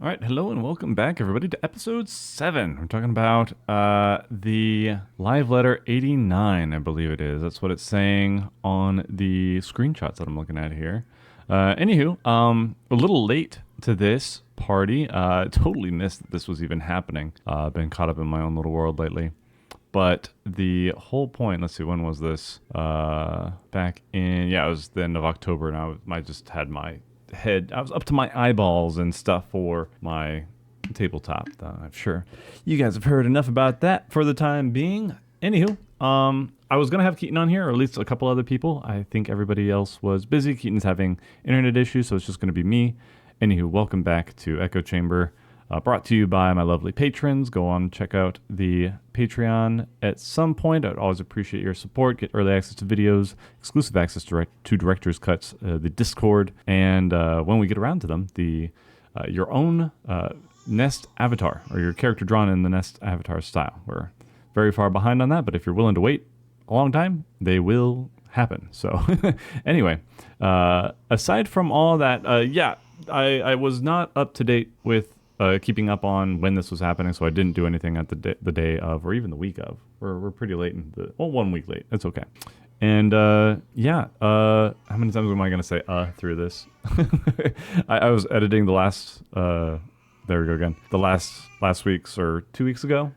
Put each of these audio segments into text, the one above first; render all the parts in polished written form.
All right, hello and welcome back, everybody, to episode 7. We're talking about the live letter 89, I believe it is. That's what it's saying on the screenshots that I'm looking at here. A little late to this party. Totally missed that this was even happening. Been caught up in my own little world lately. But the whole point, let's see, when was this? Back in, it was the end of October, and I just had my head, I was up to my eyeballs and stuff for my tabletop. I'm sure you guys have heard enough about that for the time being. Anywho, I was gonna have Keaton on here, or at least a couple other people. I think everybody else was busy. Keaton's having internet issues, so it's just gonna be me. Anywho, welcome back to Echo Chamber. Brought to you by my lovely patrons. Go on, check out the Patreon at some point. I'd always appreciate your support. Get early access to videos, exclusive access to director's cuts, the Discord, and when we get around to them, your own Nest avatar, or your character drawn in the Nest avatar style. We're very far behind on that, but if you're willing to wait a long time, they will happen. So anyway, aside from all that, I was not up to date with keeping up on when this was happening, so I didn't do anything at the day of, or even the week of. We're pretty late in 1 week late. It's okay. And how many times am I going to say through this? I was editing the last, there we go again, the last week's or 2 weeks ago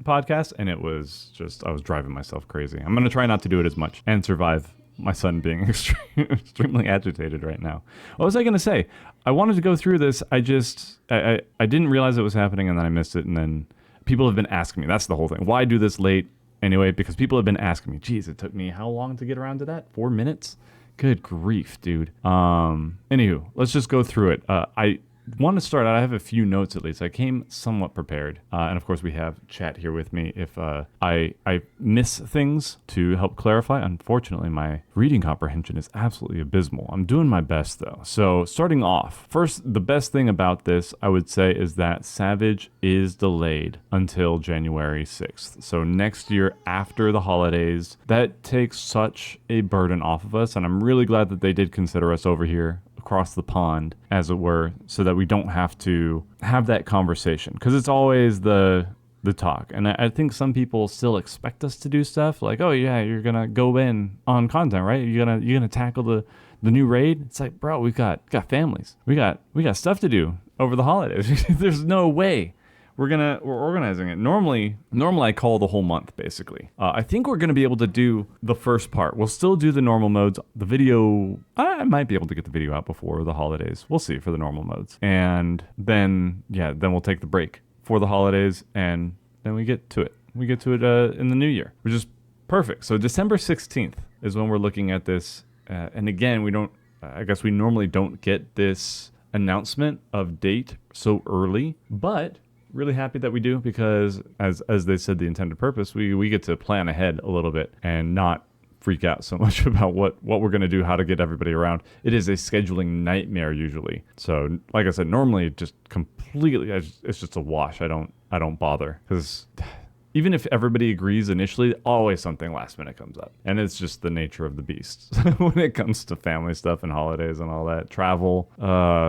podcast, and it was just, I was driving myself crazy. I'm going to try not to do it as much and survive my son being extremely agitated right now. What was I going to say? I wanted to go through this. I didn't realize it was happening, and then I missed it. And then people have been asking me. That's the whole thing. Why do this late? Anyway, because people have been asking me. Geez, it took me how long to get around to that? 4 minutes? Good grief, dude. Anywho, let's just go through it. I want to start out. I have a few notes at least. I came somewhat prepared, and of course we have chat here with me if I miss things to help clarify. Unfortunately, my reading comprehension is absolutely abysmal. I'm doing my best though. So starting off, first, the best thing about this I would say is that Savage is delayed until January 6th. So next year after the holidays. That takes such a burden off of us, and I'm really glad that they did consider us over here across the pond, as it were, so that we don't have to have that conversation, because it's always the talk. And I think some people still expect us to do stuff like, oh yeah, you're gonna go in on content, right? You're gonna tackle the new raid. It's like, bro, we got families, we got stuff to do over the holidays. There's no way we're organizing it. Normally I call the whole month, basically. I think we're gonna be able to do the first part. We'll still do the normal modes. The video, I might be able to get the video out before the holidays. We'll see for the normal modes. And then we'll take the break for the holidays, and then we get to it. We get to it in the new year, which is perfect. So December 16th is when we're looking at this. And again, I guess we normally don't get this announcement of date so early, but really happy that we do, because as they said, the intended purpose, we get to plan ahead a little bit and not freak out so much about what we're going to do, how to get everybody around. It is a scheduling nightmare usually. So like I said, normally just completely, it's just a wash. I don't bother, because even if everybody agrees initially, always something last minute comes up. And it's just the nature of the beast when it comes to family stuff and holidays and all that, travel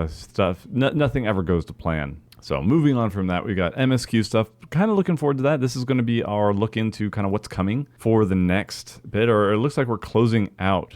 stuff. Nothing ever goes to plan. So moving on from that, we got MSQ stuff. Kind of looking forward to that. This is going to be our look into kind of what's coming for the next bit, or it looks like we're closing out,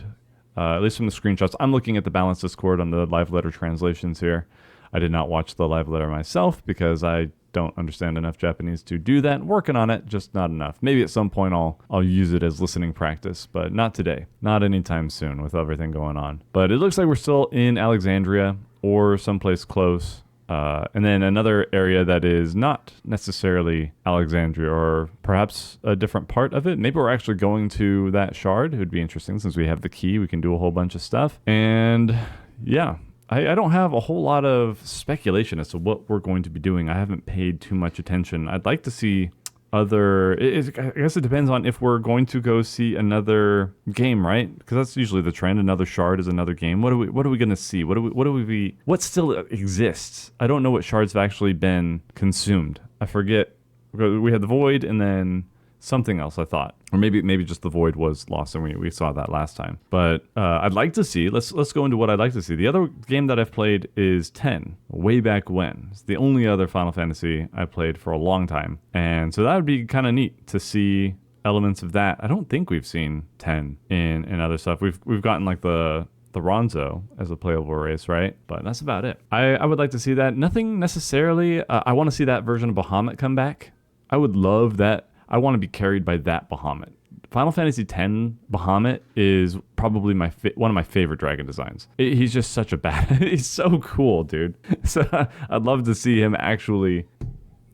at least from the screenshots. I'm looking at the Balanced Discord on the live letter translations here. I did not watch the live letter myself because I don't understand enough Japanese to do that. Working on it, just not enough. Maybe at some point I'll use it as listening practice, but not today. Not anytime soon with everything going on. But it looks like we're still in Alexandria or someplace close. And then another area that is not necessarily Alexandria, or perhaps a different part of it. Maybe we're actually going to that shard. It would be interesting since we have the key. We can do a whole bunch of stuff. And yeah, I don't have a whole lot of speculation as to what we're going to be doing. I haven't paid too much attention. I'd like to see I guess it depends on if we're going to go see another game, right? Because that's usually the trend. Another shard is another game. What are we going to see? What still exists? I don't know what shards have actually been consumed. I forget. We had the Void, and then something else, I thought. Or maybe just the void was lost and we saw that last time. But I'd like to see, let's go into what I'd like to see. The other game that I've played is 10, way back when. It's the only other Final Fantasy I played for a long time. And so that would be kind of neat to see elements of that. I don't think we've seen 10 in other stuff. We've gotten like the Ronzo as a playable race, right? But that's about it. I would like to see that. Nothing necessarily. I want to see that version of Bahamut come back. I would love that. I want to be carried by that Bahamut. Final Fantasy X Bahamut is probably one of my favorite dragon designs. He's just such a bad. He's so cool, dude. So I'd love to see him actually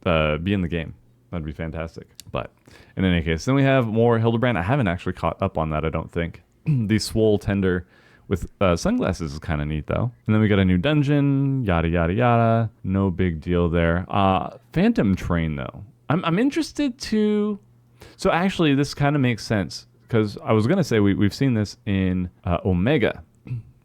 be in the game. That'd be fantastic. But in any case, then we have more Hildebrand. I haven't actually caught up on that, I don't think. The Swole Tender with sunglasses is kind of neat, though. And then we got a new dungeon, yada, yada, yada. No big deal there. Phantom Train, though. I'm interested to... So actually, this kind of makes sense, because I was going to say we've seen this in Omega.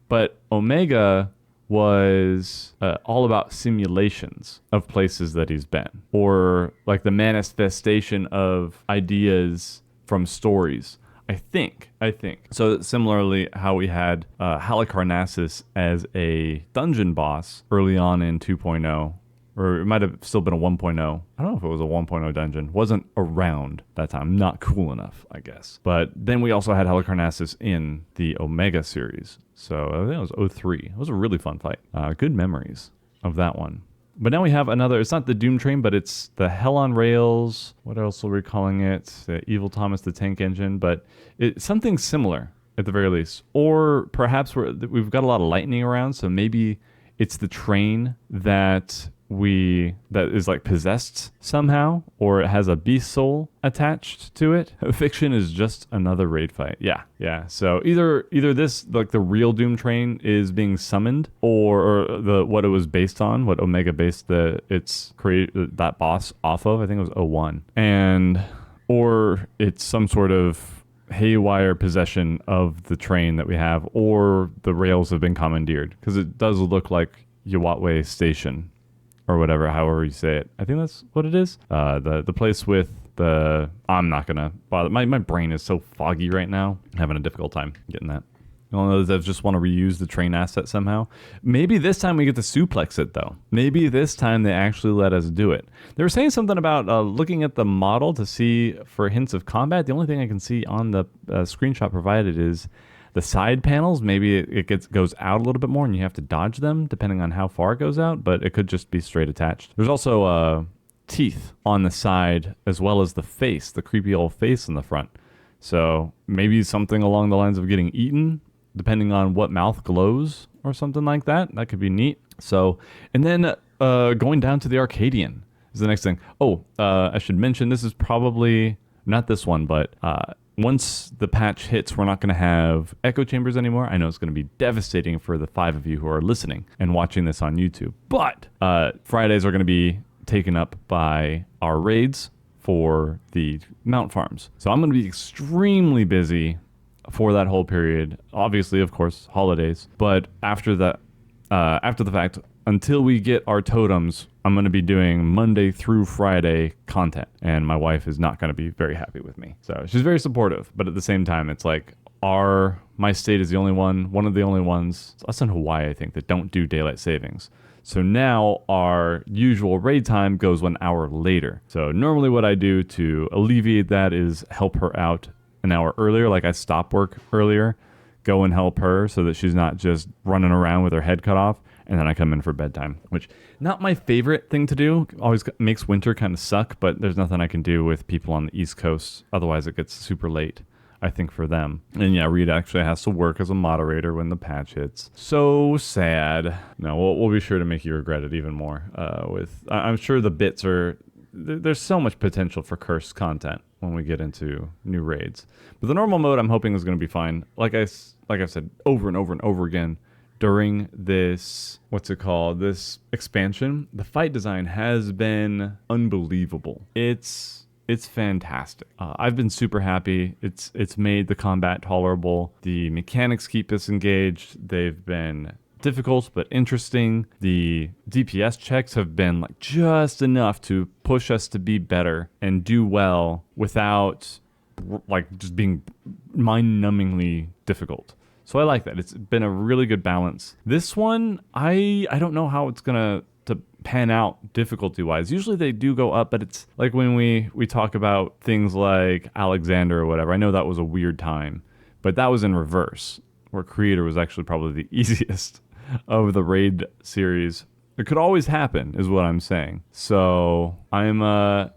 But Omega was all about simulations of places that he's been, or like the manifestation of ideas from stories. I think. So similarly, how we had Halicarnassus as a dungeon boss early on in 2.0, or it might have still been a 1.0. I don't know if it was a 1.0 dungeon. Wasn't around that time. Not cool enough, I guess. But then we also had Halicarnassus in the Omega series. So I think it was 03. It was a really fun fight. Good memories of that one. But now we have another, it's not the Doom Train, but it's the Hell on Rails. What else are we calling it? The Evil Thomas the Tank Engine. But it's something similar at the very least. Or perhaps we've got a lot of lightning around, so maybe it's the train that is like possessed somehow, or it has a beast soul attached to it. Fiction is just another raid fight. Yeah. So either this, like the real Doom Train, is being summoned, or what it was based on, what Omega based that boss off of. I think it was 01, or it's some sort of haywire possession of the train that we have, or the rails have been commandeered, because it does look like Yawatwe Station, or whatever, however you say it. I think that's what it is. The place with the... I'm not going to bother. My brain is so foggy right now. I'm having a difficult time getting that. I don't know if I just want to reuse the train asset somehow. Maybe this time we get to suplex it, though. Maybe this time they actually let us do it. They were saying something about looking at the model to see for hints of combat. The only thing I can see on the screenshot provided is the side panels. Maybe it goes out a little bit more and you have to dodge them depending on how far it goes out, but it could just be straight attached. There's also teeth on the side, as well as the face, the creepy old face in the front. So maybe something along the lines of getting eaten, depending on what mouth glows or something like that. That could be neat. So, and then going down to the Arcadian is the next thing. I should mention, this is probably not this one, but once the patch hits, we're not going to have echo chambers anymore. I know it's going to be devastating for the 5 of you who are listening and watching this on YouTube. But Fridays are going to be taken up by our raids for the mount farms. So I'm going to be extremely busy for that whole period. Obviously, of course, holidays. But after the fact, until we get our totems, I'm going to be doing Monday through Friday content, and my wife is not going to be very happy with me. So she's very supportive, but at the same time, it's like my state is one of the only ones, us in Hawaii, I think, that don't do daylight savings. So now our usual raid time goes 1 hour later. So normally what I do to alleviate that is help her out an hour earlier. Like I stop work earlier, go and help her so that she's not just running around with her head cut off. And then I come in for bedtime, which not my favorite thing to do. Always makes winter kind of suck, but there's nothing I can do with people on the East Coast. Otherwise, it gets super late, I think, for them. And yeah, Reed actually has to work as a moderator when the patch hits. So sad. No, we'll be sure to make you regret it even more. I'm sure the bits are... There's so much potential for cursed content when we get into new raids. But the normal mode, I'm hoping, is going to be fine. Like I've said over and over and over again, during this, this expansion, the fight design has been unbelievable. It's fantastic. I've been super happy. It's made the combat tolerable. The mechanics keep us engaged. They've been difficult but interesting. The DPS checks have been like just enough to push us to be better and do well without like just being mind-numbingly difficult. So I like that. It's been a really good balance. This one, I don't know how it's gonna to pan out difficulty-wise. Usually they do go up, but it's like when we talk about things like Alexander or whatever. I know that was a weird time, but that was in reverse, where Creator was actually probably the easiest of the raid series. It could always happen, is what I'm saying. So I'm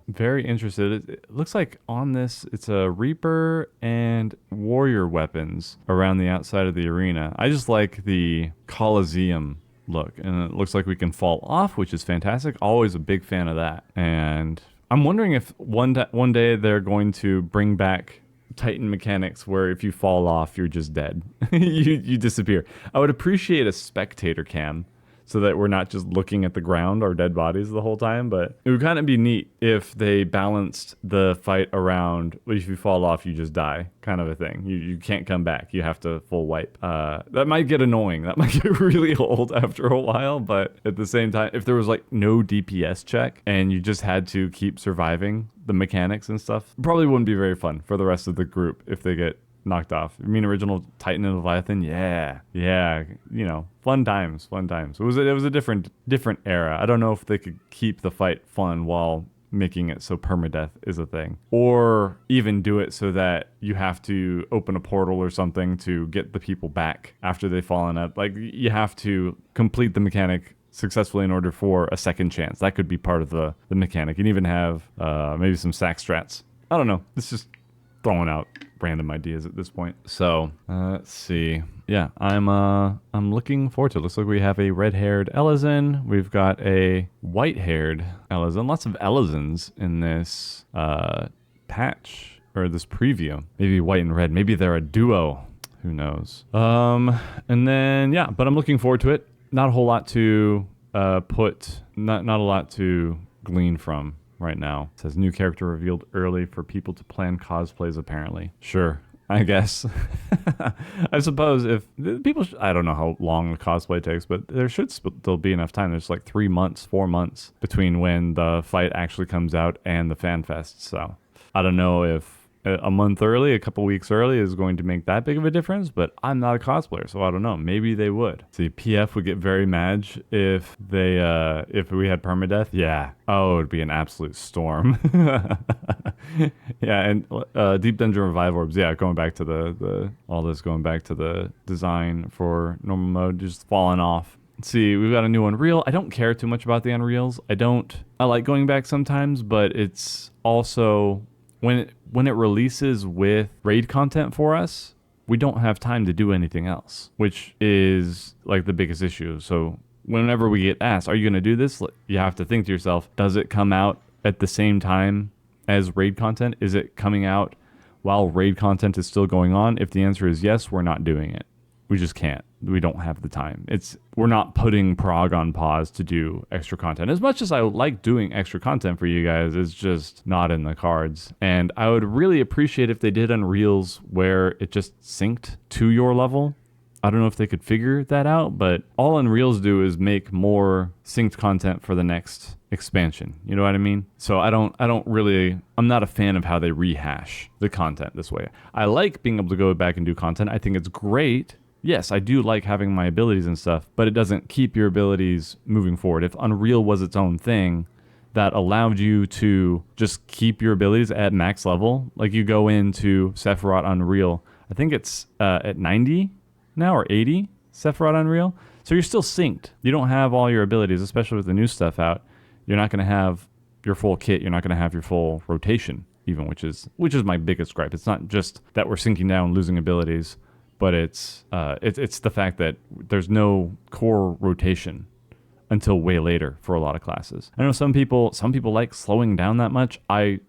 very interested. It looks like on this, it's a Reaper and Warrior weapons around the outside of the arena. I just like the Coliseum look, and it looks like we can fall off, which is fantastic. Always a big fan of that. And I'm wondering if one day they're going to bring back Titan mechanics where if you fall off, you're just dead. you disappear. I would appreciate a spectator cam, so that we're not just looking at the ground, our dead bodies the whole time. But it would kind of be neat if they balanced the fight around, if you fall off, you just die, kind of a thing. You can't come back. You have to full wipe. That might get annoying. That might get really old after a while. But at the same time, if there was like no DPS check and you just had to keep surviving the mechanics and stuff, probably wouldn't be very fun for the rest of the group if they get knocked off. I mean, original Titan and Leviathan, yeah, you know, fun times. It was a different era. I don't know if they could keep the fight fun while making it so permadeath is a thing, or even do it so that you have to open a portal or something to get the people back after they've fallen up. Like, you have to complete the mechanic successfully in order for a second chance. That could be part of the mechanic, and even have maybe some sack strats. I don't know. It's just throwing out random ideas at this point. So let's see. Yeah, I'm looking forward to it. Looks like we have a red-haired Elezen. We've got a white-haired Elezen. Lots of Elezens in this patch, or this preview. Maybe white and red. Maybe they're a duo. Who knows? And then yeah, but I'm looking forward to it. Not a whole lot to not a lot to glean from right now. It says new character revealed early for people to plan cosplays, apparently. Sure, I guess. I suppose if people, I don't know how long the cosplay takes, but there should still be enough time. There's like 3 months, 4 months between when the fight actually comes out and the fan fest. So I don't know if a month early, a couple weeks early is going to make that big of a difference, but I'm not a cosplayer, so I don't know. Maybe they would. See, PF would get very mad if they if we had permadeath. Yeah. Oh, it would be an absolute storm. Yeah, and Deep Dungeon Revive Orbs. Yeah, going back to going back to the design for normal mode, just falling off. Let's see, we've got a new Unreal. I don't care too much about the Unreals. I like going back sometimes, but it's also when it releases with raid content for us, we don't have time to do anything else, which is like the biggest issue. So whenever we get asked, are you going to do this? You have to think to yourself, does it come out at the same time as raid content? Is it coming out while raid content is still going on? If the answer is yes, we're not doing it. We just can't. We don't have the time. We're not putting Prog on pause to do extra content. As much as I like doing extra content for you guys, it's just not in the cards. And I would really appreciate if they did Unreals where it just synced to your level. I don't know if they could figure that out, but all Unreals do is make more synced content for the next expansion. You know what I mean? So I'm not a fan of how they rehash the content this way. I like being able to go back and do content. I think it's great. Yes, I do like having my abilities and stuff, but it doesn't keep your abilities moving forward. If Unreal was its own thing that allowed you to just keep your abilities at max level, like you go into Sephiroth Unreal, I think it's at 90 now or 80 Sephiroth Unreal. So you're still synced. You don't have all your abilities, especially with the new stuff out. You're not going to have your full kit. You're not going to have your full rotation even, which is my biggest gripe. It's not just that we're syncing down, losing abilities, but it's the fact that there's no core rotation until way later for a lot of classes. I know some people like slowing down that much. I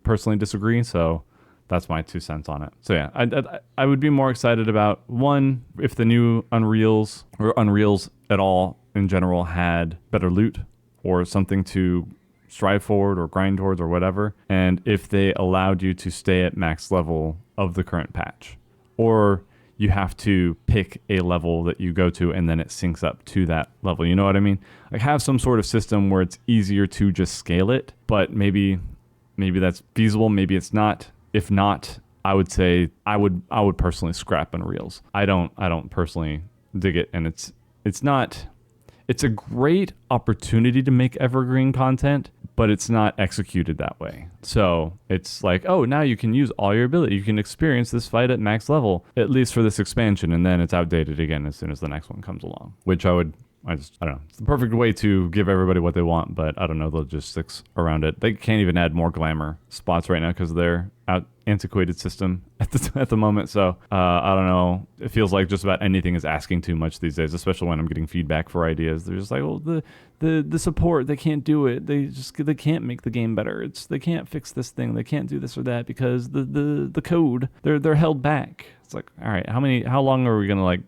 personally disagree, so that's my 2 cents on it. So yeah, I would be more excited about, one, if the new Unreals or Unreals at all in general had better loot or something to strive forward or grind towards or whatever, and if they allowed you to stay at max level of the current patch. Or you have to pick a level that you go to and then it syncs up to that level. You know what I mean? Like have some sort of system where it's easier to just scale it, but maybe that's feasible, maybe it's not. If not, I would say I would personally scrap Unreals. I don't personally dig it, and it's a great opportunity to make evergreen content, but it's not executed that way. So it's like, oh, now you can use all your ability. You can experience this fight at max level, at least for this expansion, and then it's outdated again as soon as the next one comes along, which I don't know. It's the perfect way to give everybody what they want, but I don't know the logistics around it. They can't even add more Glamour spots right now because they're antiquated system at the moment. So I don't know. It feels like just about anything is asking too much these days, especially when I'm getting feedback for ideas. They're just like, well, the support, they can't do it. They can't make the game better. They can't fix this thing. They can't do this or that because the code, they're held back. It's like, all right, how long are we gonna like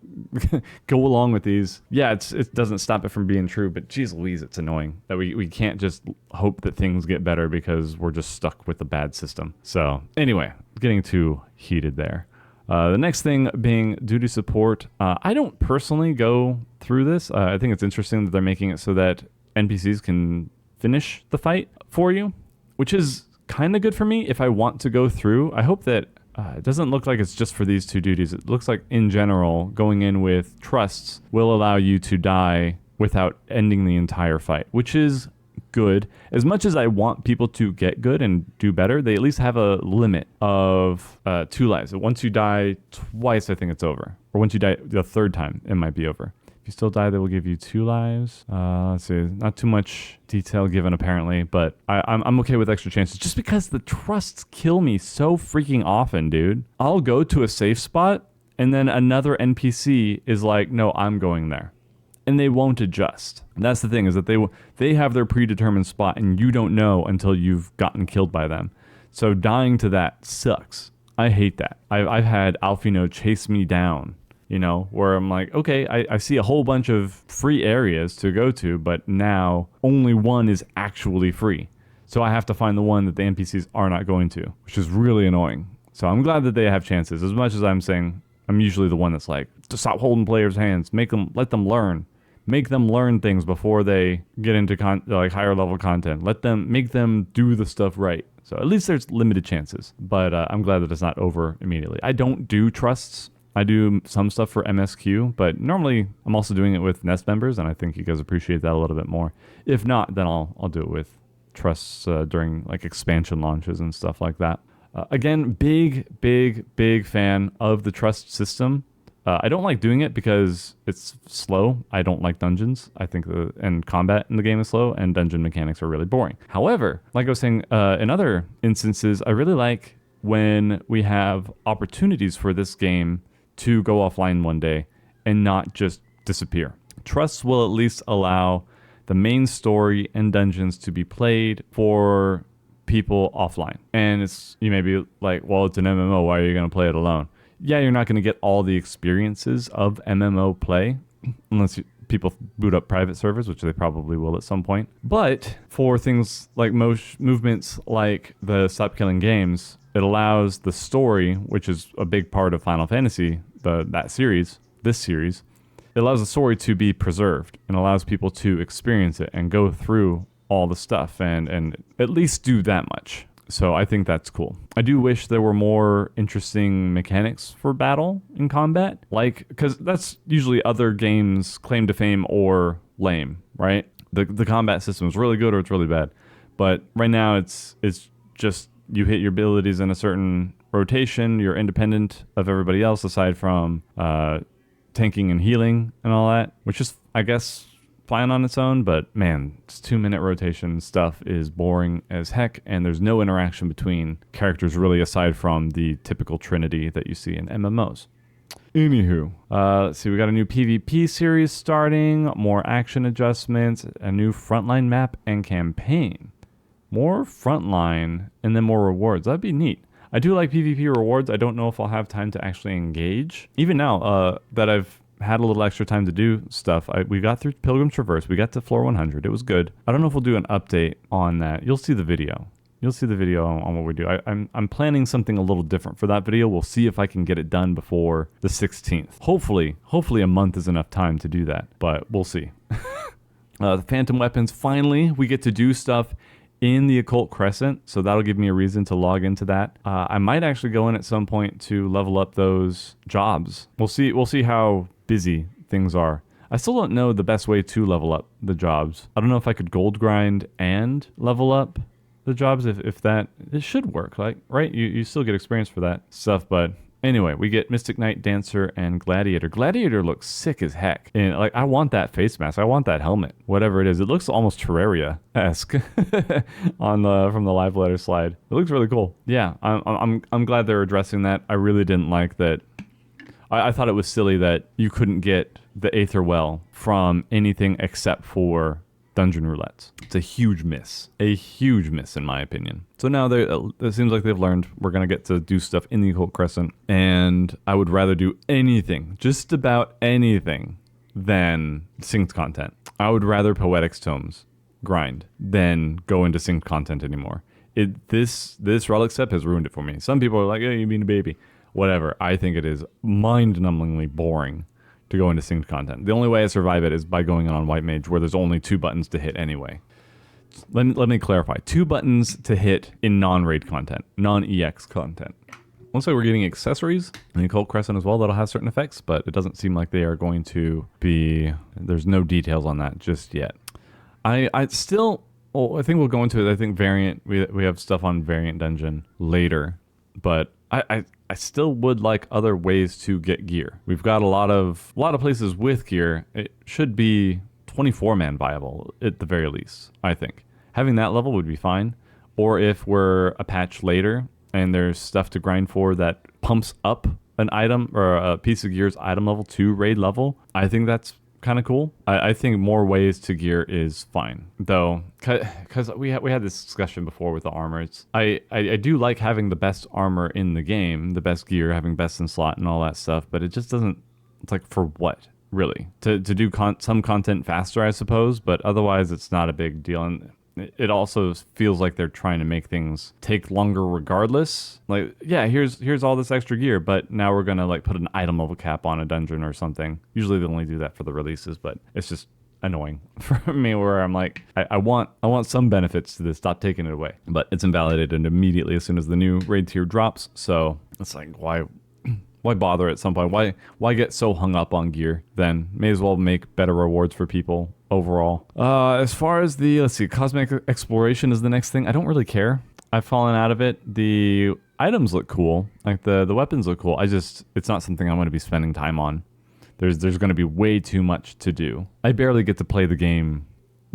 go along with these? Yeah, it doesn't stop it from being true, but geez Louise, it's annoying that we can't just hope that things get better because we're just stuck with a bad system. So anyway, getting too heated there. The next thing being duty support. I don't personally go through this. I think it's interesting that they're making it so that NPCs can finish the fight for you, which is kind of good for me if I want to go through. I hope that it doesn't look like it's just for these two duties. It looks like in general, going in with trusts will allow you to die without ending the entire fight, which is good. As much as I want people to get good and do better, they at least have a limit of 2 lives. Once you die twice, I think it's over. Or once you die the third time, it might be over. If you still die, they will give you 2 lives. Let's see, not too much detail given apparently, but I'm okay with extra chances just because the trusts kill me so freaking often, dude. I'll go to a safe spot and then another NPC is like, no, I'm going there. And they won't adjust. And that's the thing, is that they have their predetermined spot and you don't know until you've gotten killed by them. So dying to that sucks. I hate that. I've had Alfino chase me down, you know, where I'm like, okay, I see a whole bunch of free areas to go to, but now only one is actually free. So I have to find the one that the NPCs are not going to, which is really annoying. So I'm glad that they have chances. As much as I'm saying, I'm usually the one that's like, to stop holding players' hands, let them learn. Make them learn things before they get into like higher level content. Make them do the stuff right. So at least there's limited chances, but I'm glad that it's not over immediately. I don't do trusts. I do some stuff for MSQ, but normally I'm also doing it with Nest members, and I think you guys appreciate that a little bit more. If not, then I'll do it with trusts during like expansion launches and stuff like that. Again, big fan of the trust system. I don't like doing it because it's slow. I don't like dungeons. I think and combat in the game is slow, and dungeon mechanics are really boring. However, like I was saying, in other instances, I really like when we have opportunities for this game to go offline one day and not just disappear. Trusts will at least allow the main story and dungeons to be played for people offline. And you may be like, well, it's an MMO. Why are you going to play it alone? Yeah, you're not going to get all the experiences of MMO play unless people boot up private servers, which they probably will at some point. But for things like most movements like the Stop Killing Games, it allows the story, which is a big part of Final Fantasy, this series, it allows the story to be preserved and allows people to experience it and go through all the stuff and at least do that much. So I think that's cool. I do wish there were more interesting mechanics for battle in combat, because that's usually other games' claim to fame or lame, right? The combat system is really good or it's really bad. But right now it's just you hit your abilities in a certain rotation, you're independent of everybody else aside from tanking and healing and all that, which is, I guess, fine on its own, but man, this 2-minute rotation stuff is boring as heck, and there's no interaction between characters really aside from the typical trinity that you see in MMOs. Anywho, let's see, we got a new PvP series starting, more action adjustments, a new frontline map and campaign. More frontline and then more rewards. That'd be neat. I do like PvP rewards. I don't know if I'll have time to actually engage. Even now that I've had a little extra time to do stuff. We got through Pilgrim's Traverse. We got to floor 100. It was good. I don't know if we'll do an update on that. You'll see the video. You'll see the video on what we do. I'm planning something a little different for that video. We'll see if I can get it done before the 16th. Hopefully a month is enough time to do that, but we'll see. The Phantom Weapons, finally, we get to do stuff in the Occult Crescent, so that'll give me a reason to log into that. I might actually go in at some point to level up those jobs. We'll see how busy things are. I still don't know the best way to level up the jobs. I don't know if I could gold grind and level up the jobs, if that, it should work, like, right? You still get experience for that stuff, but anyway, we get Mystic Knight, Dancer, and Gladiator. Gladiator looks sick as heck. And like, I want that face mask. I want that helmet. Whatever it is. It looks almost Terraria-esque on from the live letter slide. It looks really cool. Yeah, I'm glad they're addressing that. I really didn't like that. I thought it was silly that you couldn't get the Aether Well from anything except for dungeon roulettes. It's a huge miss. A huge miss, in my opinion. So now it seems like they've learned we're going to get to do stuff in the Occult Crescent, and I would rather do anything, just about anything, than synced content. I would rather Poetics Tomes grind than go into synced content anymore. This relic step has ruined it for me. Some people are like, "Hey, you mean a baby?" Whatever. I think it is mind-numbingly boring to go into synced content. The only way I survive it is by going on White Mage, where there's only 2 buttons to hit anyway. Let me clarify. 2 buttons to hit in non-raid content, non-EX content. Looks like we're getting accessories in the Occult Crescent as well that'll have certain effects, but it doesn't seem like they are going to be... There's no details on that just yet. I think we'll go into it. I think variant... We have stuff on variant dungeon later, but I still would like other ways to get gear. We've got a lot of places with gear. It should be 24-man viable at the very least, I think. Having that level would be fine. Or if we're a patch later and there's stuff to grind for that pumps up an item or a piece of gear's item level to raid level, I think that's kind of cool. I think more ways to gear is fine, though, because we had this discussion before with the armors. I do like having the best armor in the game, the best gear, having best in slot and all that stuff, but it just doesn't. It's like, for what, really? To do some content faster, I suppose, but otherwise it's not a big deal. And it also feels like they're trying to make things take longer regardless. Like, yeah, here's all this extra gear, but now we're gonna like put an item level cap on a dungeon or something. Usually they only do that for the releases, but it's just annoying for me, where I'm like, I want some benefits to this. Stop taking it away. But it's invalidated immediately as soon as the new raid tier drops. So it's like, why bother at some point? Why get so hung up on gear then? May as well make better rewards for people overall. As far as the, let's see, cosmetic exploration is the next thing. I don't really care. I've fallen out of it. The items look cool. Like the weapons look cool. It's not something I'm going to be spending time on. There's going to be way too much to do. I barely get to play the game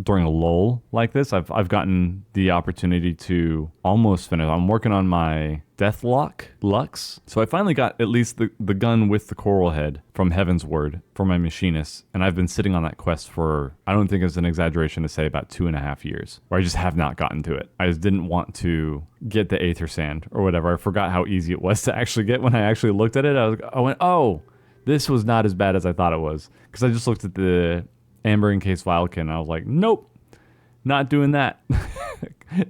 during a lull like this. I've gotten the opportunity to almost finish. I'm working on my Deathlock Lux. So I finally got at least the gun with the coral head from Heaven's Word for my machinist. And I've been sitting on that quest for, I don't think it's an exaggeration to say, about 2.5 years, where I just have not gotten to it. I just didn't want to get the Aether Sand or whatever. I forgot how easy it was to actually get. When I actually looked at it, I went, oh, this was not as bad as I thought it was. Because I just looked at the Amber Encased Vialkin, and I was like, nope, not doing that.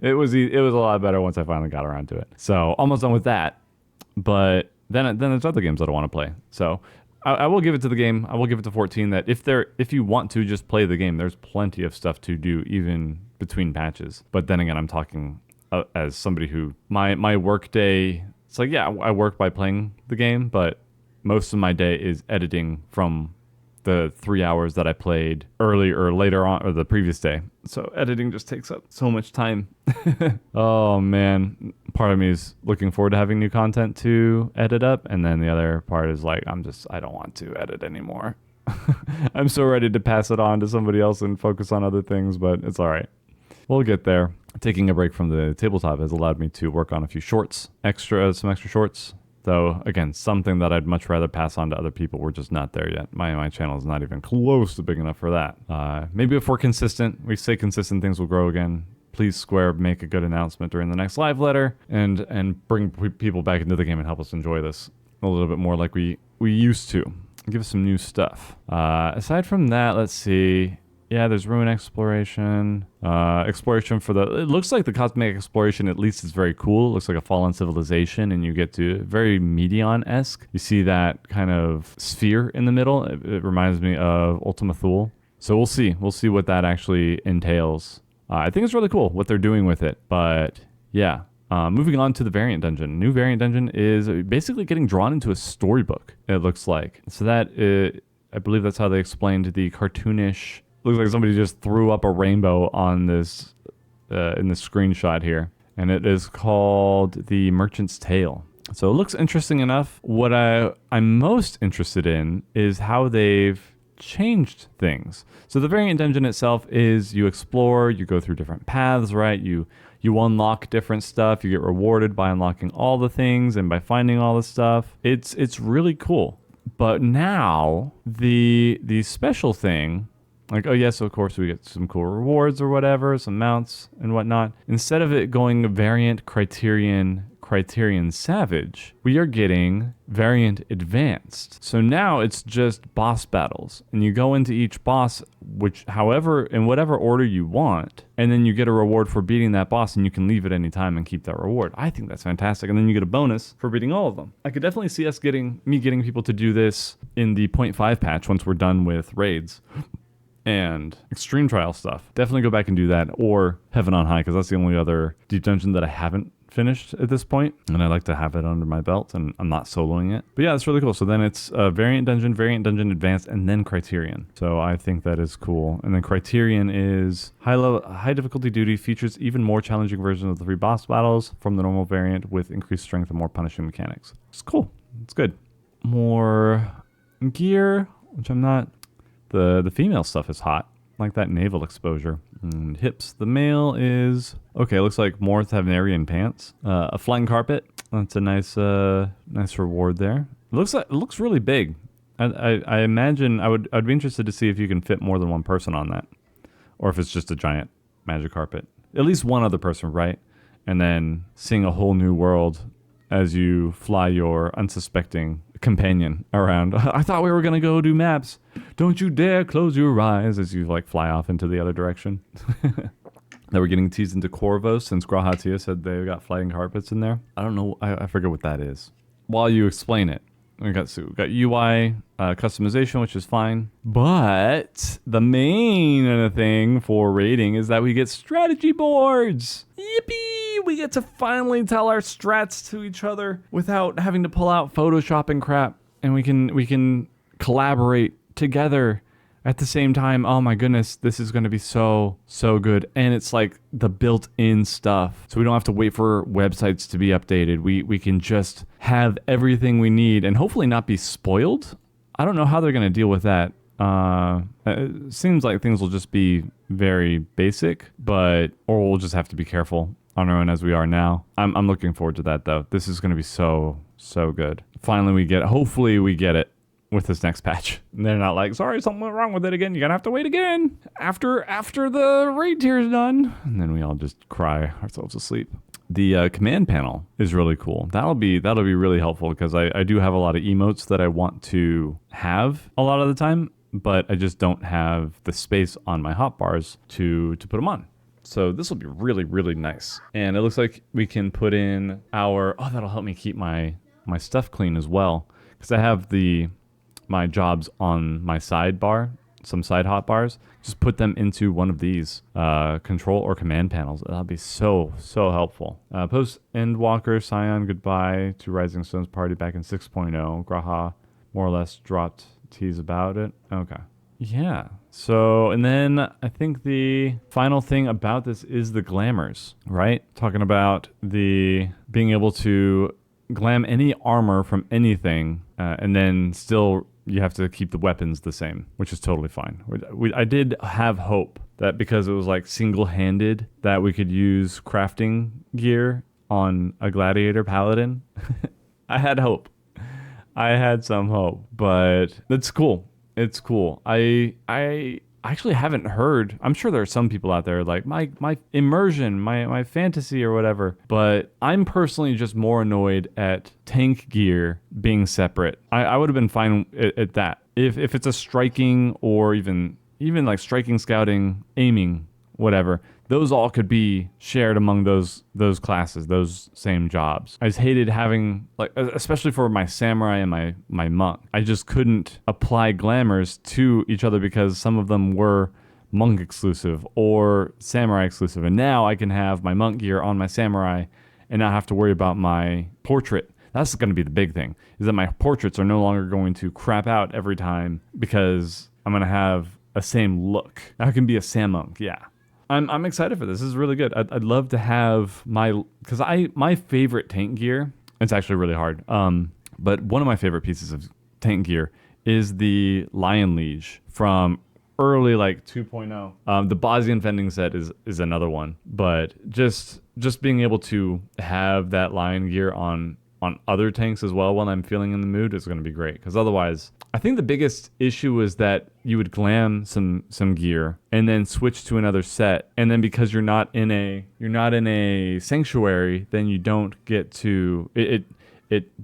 It was a lot better once I finally got around to it. So almost done with that. But then there's other games that I want to play. So I will give it to the game. I will give it to 14. That if you want to just play the game, there's plenty of stuff to do even between patches. But then again, I'm talking as somebody who my work day. It's like, yeah, I work by playing the game, but most of my day is editing from the 3 hours that I played early or later on, or the previous day. So editing just takes up so much time. Oh man, part of me is looking forward to having new content to edit up, and then the other part is like, I don't want to edit anymore. I'm so ready to pass it on to somebody else and focus on other things, but it's all right. We'll get there. Taking a break from the tabletop has allowed me to work on a few shorts, some extra shorts. Though, again, something that I'd much rather pass on to other people. We're just not there yet. My channel is not even close to big enough for that. Maybe if we're consistent, we stay consistent, things will grow again. Please, Square, make a good announcement during the next live letter and bring people back into the game and help us enjoy this a little bit more like we used to. Give us some new stuff. Aside from that, let's see. Yeah, there's ruin exploration. Exploration for the... It looks like the cosmetic exploration, at least, is very cool. It looks like a fallen civilization, and you get to... Very Medion-esque. You see that kind of sphere in the middle. It reminds me of Ultima Thule. So we'll see. We'll see what that actually entails. I think it's really cool what they're doing with it. But, yeah. Moving on to the variant dungeon. New variant dungeon is basically getting drawn into a storybook, it looks like. So that... I believe that's how they explained the cartoonish... Looks like somebody just threw up a rainbow on this in the screenshot here. And it is called The Merchant's Tale. So it looks interesting enough. What I'm most interested in is how they've changed things. So the variant dungeon itself is you explore, you go through different paths, right? You unlock different stuff. You get rewarded by unlocking all the things and by finding all the stuff. It's really cool. But now the special thing... Like, oh yes, of course we get some cool rewards or whatever, some mounts and whatnot. Instead of it going variant, criterion, savage, we are getting variant advanced. So now it's just boss battles. And you go into each boss, in whatever order you want, and then you get a reward for beating that boss, and you can leave at any time and keep that reward. I think that's fantastic. And then you get a bonus for beating all of them. I could definitely see us getting people to do this in the 0.5 patch once we're done with raids and extreme trial stuff. Definitely go back and do that, or Heaven on High, because that's the only other deep dungeon that I haven't finished at this point, and I like to have it under my belt, and I'm not soloing it. But yeah, it's really cool. So then it's variant dungeon advanced, and then criterion. So I think that is cool. And then criterion is high difficulty duty, features even more challenging versions of the 3 boss battles from the normal variant with increased strength and more punishing mechanics. It's cool. It's good. More gear, which I'm not... The female stuff is hot, like that navel exposure. And hips. The male is... Okay, looks like more Thavnarian pants. A flying carpet. That's a nice reward there. It looks really big. I imagine I'd be interested to see if you can fit more than one person on that. Or if it's just a giant magic carpet. At least one other person, right? And then seeing a whole new world as you fly your unsuspecting companion around. I thought we were going to go do maps. Don't you dare close your eyes as you fly off into the other direction. That we're getting teased into Corvos since Grahatia said they got flying carpets in there. I don't know. I forget what that is. While you explain it. We got UI customization, which is fine. But the main thing for raiding is that we get strategy boards. Yippee! We get to finally tell our strats to each other without having to pull out Photoshop and crap. And we can collaborate together at the same time. Oh my goodness, this is going to be so good. And it's like the built-in stuff. So we don't have to wait for websites to be updated. We can just have everything we need and hopefully not be spoiled. I don't know how they're going to deal with that. It seems like things will just be very basic, or we'll just have to be careful on our own as we are now. I'm looking forward to that though. This is going to be so good. Finally hopefully we get it with this next patch. And they're not like, sorry, something went wrong with it again. You're gonna have to wait again after the raid tier is done. And then we all just cry ourselves to sleep. The command panel is really cool. That'll be really helpful because I do have a lot of emotes that I want to have a lot of the time, but I just don't have the space on my hotbars to put them on. So this will be really nice. And it looks like we can put in that'll help me keep my stuff clean as well. Because I have my jobs on my sidebar, some side hotbars. Just put them into one of these control or command panels. That'll be so helpful. Post Endwalker, Scion, goodbye to Rising Stone's party back in 6.0. Graha more or less dropped tease about it. Okay. Yeah. So, and then I think the final thing about this is the glamours, right? Talking about the being able to glam any armor from anything, and then still you have to keep the weapons the same, which is totally fine. I did have hope that because it was like single-handed that we could use crafting gear on a gladiator paladin. I had hope. I had some hope, but it's cool. It's cool. I actually haven't heard. I'm sure there are some people out there like my immersion, my fantasy or whatever, but I'm personally just more annoyed at tank gear being separate. I would have been fine at that. If it's a striking or even even like striking, scouting, aiming, whatever, those all could be shared among those classes, those same jobs. I just hated having, like, especially for my samurai and my monk, I just couldn't apply glamours to each other because some of them were monk exclusive or samurai exclusive. And now I can have my monk gear on my samurai and not have to worry about my portrait. That's going to be the big thing, is that my portraits are no longer going to crap out every time because I'm going to have a same look. I can be a Sam monk, yeah. I'm excited for this. This is really good. I'd love to have because my favorite tank gear, it's actually really hard, but one of my favorite pieces of tank gear is the Lion Liege from early, like 2.0. The Bosnian Fending set is another one, but just being able to have that Lion gear on other tanks as well when I'm feeling in the mood is going to be great. Because otherwise, I think the biggest issue is that you would glam some gear and then switch to another set, and then because you're not in a sanctuary, then you don't get to it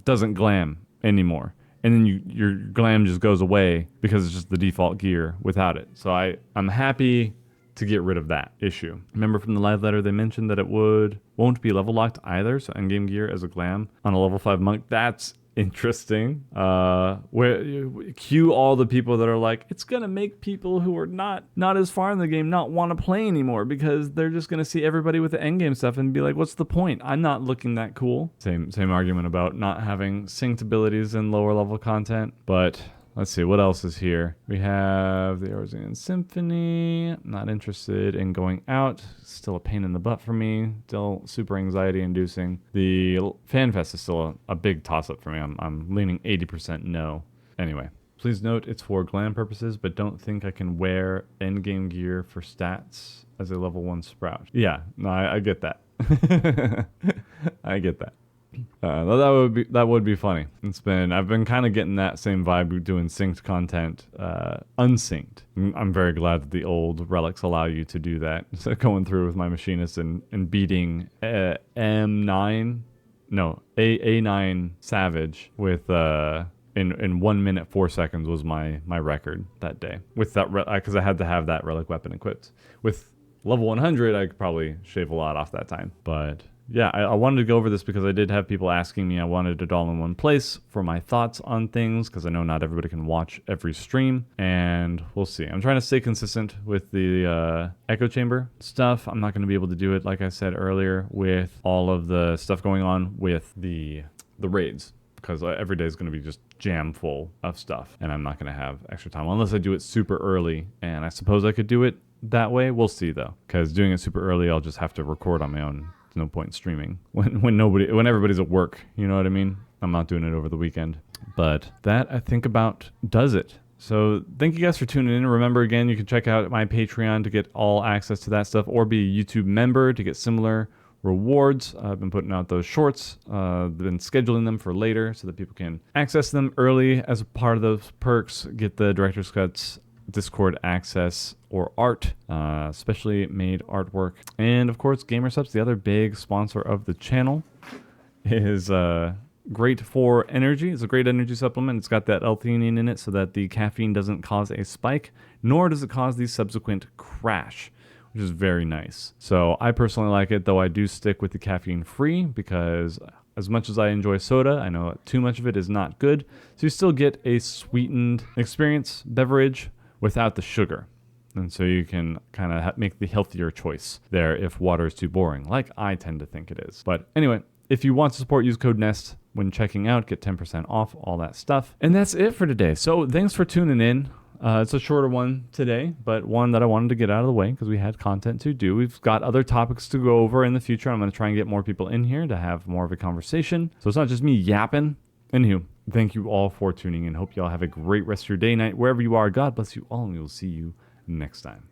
doesn't glam anymore, and then your glam just goes away because it's just the default gear without it. So I'm happy to get rid of that issue. Remember from the live letter they mentioned that it won't be level locked either, so endgame gear as a glam on a level 5 monk. That's interesting. Where you cue all the people that are like, it's gonna make people who are not as far in the game not want to play anymore because they're just gonna see everybody with the endgame stuff and be like, what's the point? I'm not looking that cool. Same argument about not having synced abilities in lower level content, but let's see, what else is here? We have the Orzean Symphony. Not interested in going out. Still a pain in the butt for me. Still super anxiety inducing. The FanFest is still a big toss-up for me. I'm leaning 80% no. Anyway, please note it's for glam purposes, but don't think I can wear endgame gear for stats as a level 1 sprout. Yeah, no, I get that. I get that. That would be funny. I've been kind of getting that same vibe doing synced content, unsynced. I'm very glad that the old relics allow you to do that. So going through with my machinist and beating A9 Savage with in 1 minute 4 seconds was my record that day with that because I had to have that relic weapon equipped. With level 100, I could probably shave a lot off that time, but. Yeah, I wanted to go over this because I did have people asking me. I wanted it all in one place for my thoughts on things because I know not everybody can watch every stream, and we'll see. I'm trying to stay consistent with the echo chamber stuff. I'm not going to be able to do it, like I said earlier, with all of the stuff going on with the raids because every day is going to be just jam full of stuff, and I'm not going to have extra time unless I do it super early, and I suppose I could do it that way. We'll see, though, because doing it super early, I'll just have to record on my own. There's no point in streaming when everybody's at work, you know what I mean? I'm not doing it over the weekend. But that, I think, about does it. So thank you guys for tuning in. Remember, again, you can check out my Patreon to get all access to that stuff, or be a YouTube member to get similar rewards. I've been putting out those shorts, been scheduling them for later so that people can access them early as a part of those perks, get the director's cuts, Discord access, or art, specially made artwork. And of course, GamerSupps, the other big sponsor of the channel, is great for energy. It's a great energy supplement. It's got that L-theanine in it so that the caffeine doesn't cause a spike, nor does it cause the subsequent crash, which is very nice. So I personally like it, though I do stick with the caffeine free because as much as I enjoy soda, I know too much of it is not good. So you still get a sweetened experience beverage without the sugar. And so you can kind of make the healthier choice there if water is too boring, like I tend to think it is. But anyway, if you want to support, use code NEST when checking out, get 10% off, all that stuff. And that's it for today. So thanks for tuning in. It's a shorter one today, but one that I wanted to get out of the way because we had content to do. We've got other topics to go over in the future. I'm going to try and get more people in here to have more of a conversation. So it's not just me yapping. Anywho, thank you all for tuning in. Hope you all have a great rest of your day, night, wherever you are. God bless you all, and we will see you next time.